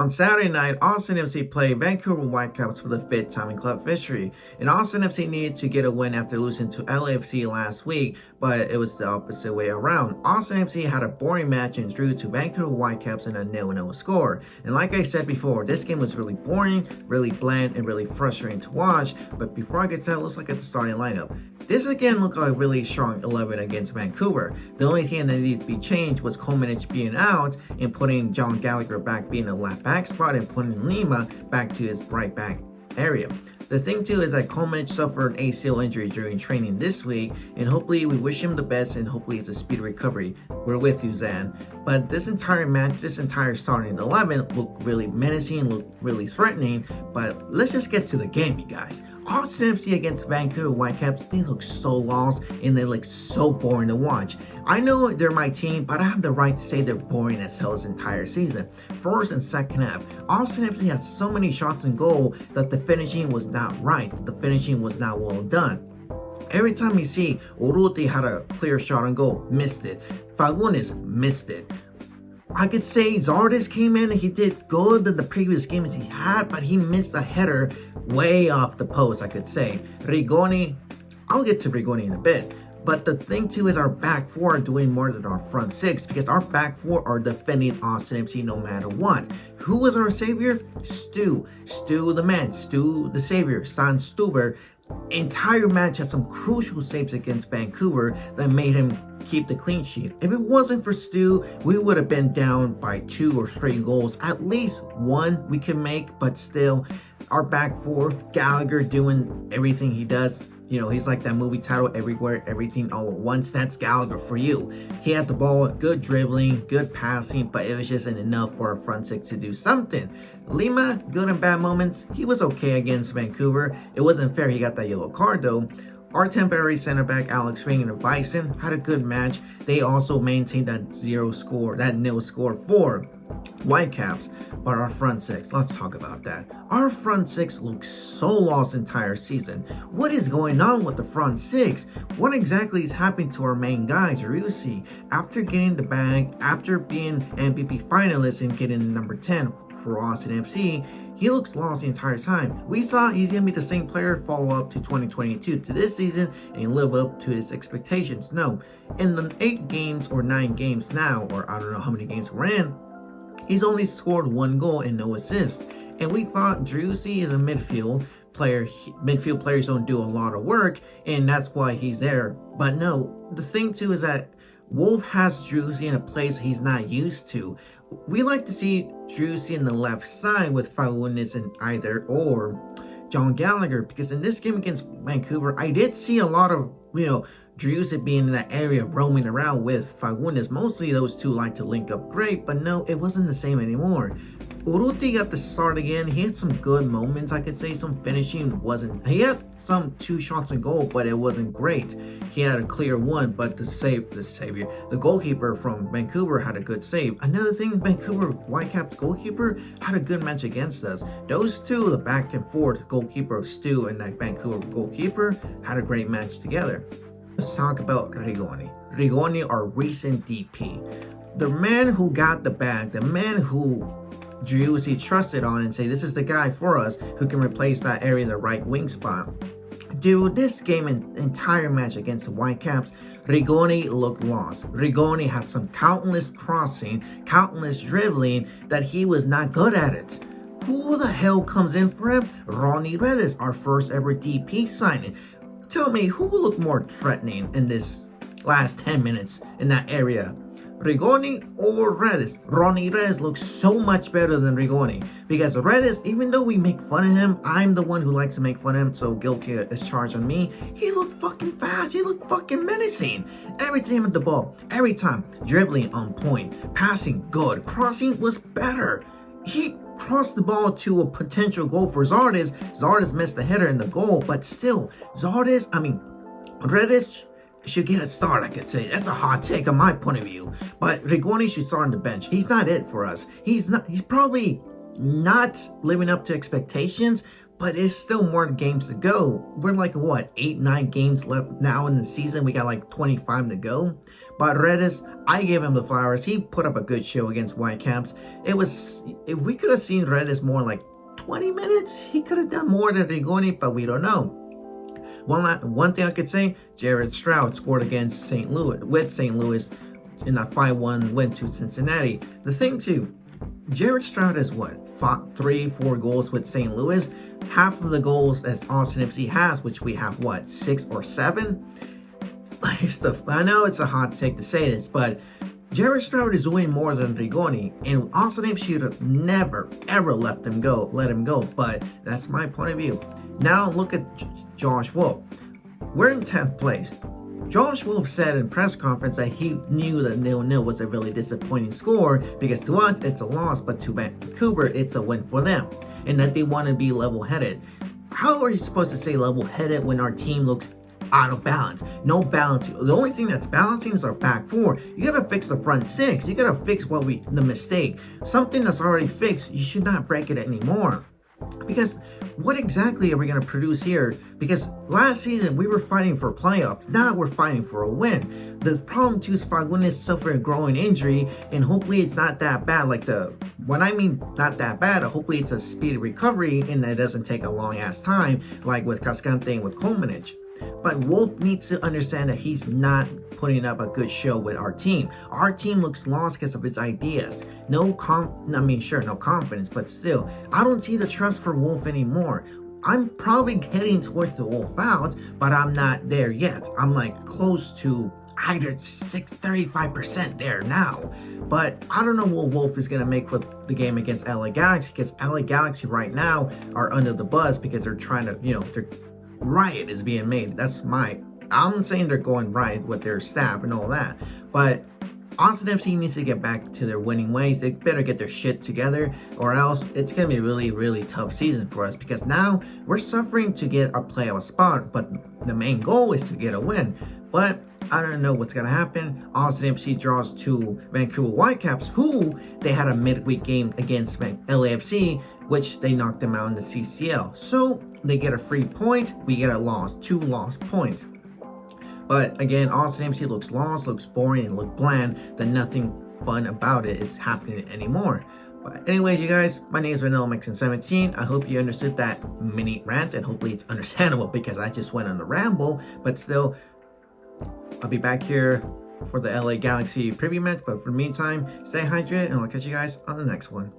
On Saturday night, Austin FC played Vancouver Whitecaps for the fifth time in club history, and Austin FC needed to get a win after losing to LAFC last week, but it was the opposite way around. Austin FC had a boring match and drew to Vancouver Whitecaps in a 0-0 score. And like I said before, this game was really boring, really bland, and really frustrating to watch. But before I get to that, let's look at the starting lineup. This again looked like a really strong 11 against Vancouver. The only thing that needed to be changed was Komenich being out and putting John Gallagher back being a left back spot and putting Lima back to his right back area. The thing too is that Komenich suffered an ACL injury during training this week, and hopefully we wish him the best and hopefully it's a speedy recovery. We're with you, Zan. But this entire match, this entire starting 11 looked really menacing, looked really threatening, but let's just get to the game, you guys. Austin FC against Vancouver Whitecaps, they look so lost and they look so boring to watch. I know they're my team, but I have the right to say they're boring as hell this entire season. First and second half, Austin FC has so many shots in goal that the finishing was not right. The finishing was not well done. Every time you see Urruti had a clear shot on goal, missed it. Fagundes missed it. I could say Zardes came in and he did good in the previous games he had, but he missed a header way off the post, I could say. Rigoni, I'll get to Rigoni in a bit. But the thing too is our back four are doing more than our front six, because our back four are defending Austin FC no matter what. Who was our savior? Stu. Stu the man. Stu the savior. San Stuver. Entire match had some crucial saves against Vancouver that made him keep the clean sheet. If it wasn't for Stu, we would have been down by 2 or 3 goals. At least one we can make, but still, our back four, Gallagher doing everything he does. You know, he's like that movie title, Everywhere, Everything, All at Once. That's Gallagher for you. He had the ball, good dribbling, good passing, but it was just enough for our front six to do something. Lima, good and bad moments. He was okay against Vancouver. It wasn't fair he got that yellow card though. Our temporary center back, Alex Ring and the Bison, had a good match. They also maintained that nil score for Whitecaps. But our front six, let's talk about that. Our front six looks so lost entire season. What is going on with the front six? What exactly is happening to our main guy, Driussi? After getting the bag, after being MVP finalist and getting number 10 for Austin FC, he looks lost the entire time. We thought he's going to be the same player follow up to 2022 to this season and live up to his expectations. No, in the 8 games or 9 games now, or I don't know how many games we're in, he's only scored 1 goal and no assist. And we thought Driussi is a midfield player. Midfield players don't do a lot of work, and that's why he's there. But no, the thing too is that Wolf has Driussi in a place he's not used to. We like to see Driussi in the left side with Fagundes in either or John Gallagher, because in this game against Vancouver, I did see a lot of, Driussi being in that area roaming around with Fagundes. Mostly those two like to link up great, but no, it wasn't the same anymore. Urruti got the start again. He had some good moments, I could say. Some finishing wasn't. He had some 2 shots on goal, but it wasn't great. He had a clear one, but the goalkeeper from Vancouver had a good save. Another thing, Vancouver Whitecaps goalkeeper had a good match against us. Those two, the back and forth goalkeeper of Stu and that Vancouver goalkeeper, had a great match together. Let's talk about Rigoni. Rigoni, our recent DP. The man who got the bag, the man who Driussi trusted on and say, this is the guy for us who can replace that area in the right wing spot. Dude, this game and entire match against the Whitecaps, Rigoni looked lost. Rigoni had some countless crossing, countless dribbling that he was not good at it. Who the hell comes in for him? Ronnie Redis, our first ever DP signing. Tell me, who looked more threatening in this last 10 minutes in that area? Rigoni or Redis? Ronnie Redis looks so much better than Rigoni, because Redis, even though we make fun of him, I'm the one who likes to make fun of him, so guilty is charged on me. He looked fucking fast. He looked fucking menacing. Every time with the ball, every time, dribbling on point, passing good, crossing was better. He crossed the ball to a potential goal for Zardes. Zardes missed the header in the goal, but still, Redis should get a start, I could say. That's a hot take on my point of view. But Rigoni should start on the bench. He's not it for us. He's probably not living up to expectations, but it's still more games to go. We're like, what, 8-9 games left now in the season. We got like 25 to go. But Redis, I gave him the flowers. He put up a good show against Whitecaps. It was, if we could have seen Redis more like 20 minutes, he could have done more than Rigoni, but we don't know. One thing I could say, Jared Stroud scored against St. Louis in a 5-1 win to Cincinnati. The thing too, Jared Stroud has what, 3-4 goals with St. Louis? Half of the goals as Austin FC has, which we have what, 6 or 7? I know it's a hot take to say this, but Jared Stroud is doing more than Rigoni, and Austin FC should have never ever let him go. But that's my point of view. Now look at Josh Wolf. We're in 10th place. Josh Wolf said in press conference that he knew that 0-0 was a really disappointing score because to us it's a loss, but to Vancouver it's a win for them, and that they want to be level-headed. How are you supposed to say level-headed when our team looks out of balance? No balance. The only thing that's balancing is our back four. You gotta fix the front six. You gotta fix the mistake. Something that's already fixed, you should not break it anymore. Because what exactly are we going to produce here? Because last season we were fighting for playoffs. Now we're fighting for a win. The problem too is Fagundes suffered a growing injury, and hopefully it's not that bad. When I mean not that bad, hopefully it's a speedy recovery and that it doesn't take a long ass time like with Cascante and with Kolmanich. But Wolf needs to understand that he's not putting up a good show with our team. Our team looks lost because of his ideas. No confidence, but still, I don't see the trust for Wolf anymore. I'm probably heading towards the Wolf out, but I'm not there yet. I'm like close to either 35% there now. But I don't know what Wolf is going to make for the game against LA Galaxy, because LA Galaxy right now are under the bus because they're trying to, their riot is being made. I'm saying they're going riot with their staff and all that, but Austin FC needs to get back to their winning ways. They better get their shit together, or else it's going to be a really, really tough season for us, because now we're suffering to get a playoff spot, but the main goal is to get a win. But I don't know what's going to happen. Austin FC draws to Vancouver Whitecaps, who they had a midweek game against LAFC, which they knocked them out in the CCL. So they get a free point, we get a loss, 2 lost points. But again, Austin FC looks lost, looks boring, and look bland, that nothing fun about it is happening anymore. But anyways, you guys, my name is VanillaMexican17. I hope you understood that mini rant, and hopefully it's understandable because I just went on a ramble. But still, I'll be back here for the LA Galaxy preview match. But for the meantime, stay hydrated, and I'll catch you guys on the next one.